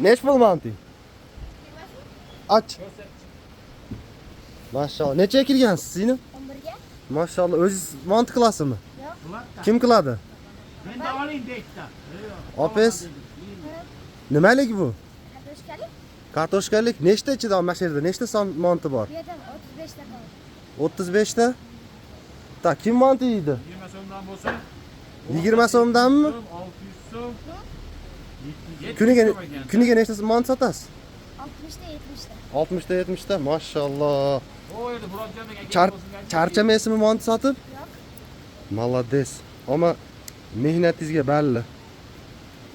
Neç pul manti? Aç. Maşallah. Neçeye kirgansiz sizning? 11'ga. Maşallah. O'zingiz manti qilasizmi? Yo'q. Kim qiladi? Ben de alayım de işte. Opes. Nimaligi bu? Kartoshkalik. Kartoshkalik nechta ichida mana shu yerda? Nechta son manti bor? Bu yerda 35 ta qoldi. 35 ta. Ta kim manti yeydi? 20 so'mdan bo'lsa 20 so'mdanmi? 600 so'm. Kuniga nechta manti sotasiz? 60 ta 70 ta. 60 ta 70 ta. Maşallah. O yerda Murodjon aka Charchamaysizmi manti sotib? Yo'q. Молодец. Ama mehnatingizga belli.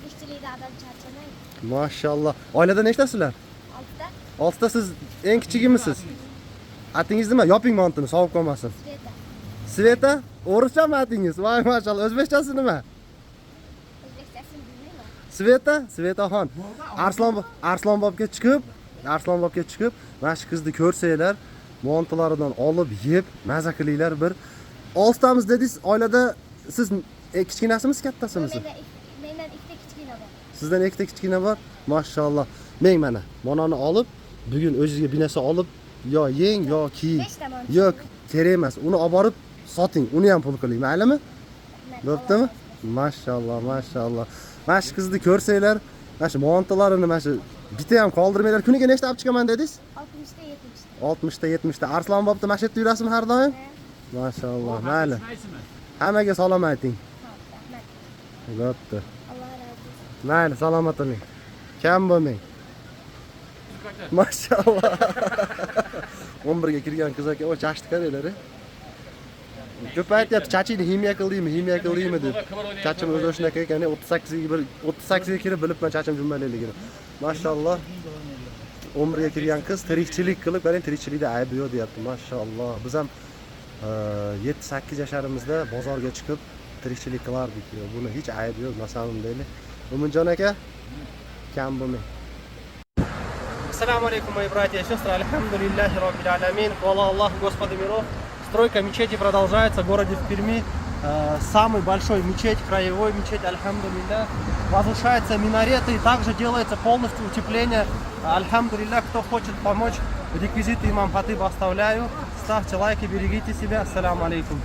Tirikchilikda odam charchamaydi. Maşallah. Oilada nechtasizlar? 6 ta. 6 ta siz eng kichigimisiz? Atingiz nima? Yoping mantini, sovib qolmasin. Sveta. Sveta, o'rischami atingiz? Voy mashallah. O'zbekchasi nima? O'zbekchasini bilmayman. Sveta, Svetaxon. Arslonbobga chiqib, mana shu qizni ko'rsanglar, montilaridan olib yeb, maza qilinglar bir. 6 tamiz dedingiz, oilada siz kichkinasimiz, kattasimiz? Mendan ikkita kichkina bor. Sizdan ikkita kichkina bor. Mashallah. Men mana monani olib, bugun o'zingizga binasi olib, yo yeng, yo kiying. 5 ta manti. Yo'q, kerak emas. Uni olib borib soting, uni ham pul qiling, maylimi? Bo'ptimi? Mashallah, mashallah. Mana shu qizni ko'rsanglar, mana shu montilarini mana shu bitta ham qoldirmanglar. Kuniga nechta olib chiqaman dedingiz? 60 ta 70 ta. 60 ta 70 ta. Arslonbobda mana shu yerda yurasizmi har doim? Mashallah, mayli. Hammaga salom ayting. Rahmat. Bo'pti. Alloh razı olsun. Mayli, salomat bo'ling. Kam bo'lmang. Mashallah. 11 ga kirgan qiz aka, o chashni qaranglar. Ko'p aytyapti, chachini himiya qildingmi deb. Chachim o'zi shunaqa ekan, 38 ga kirib bilibman chachim jumbaligini. Mashallah. 11 ga kirgan qiz tirikchilik qilib, qarang, tirikchilikda aybi yo'q deyapti. Mashallah. Biz ham 7-8 yoshlarimizda bozorga chiqib tirikchilik qilardik. Buni hech aybi yo'q, masalan deylik. Umunjon aka, kam bo'lmang. Assalomu alaykum, мои братья и сестры. Альхамдулиллахи раббил аламин. Хвала Аллаху, Господу миров. Стройка мечети продолжается в городе в Перми. Самый большой мечеть, краевой мечеть, альхамдулиллах. Возвышаются минареты и также делается полностью утепление. Альхамдулиллах, кто хочет помочь, реквизиты имам Хатыба оставляю. Ставьте лайки, берегите себя. Ассаламу алейкум.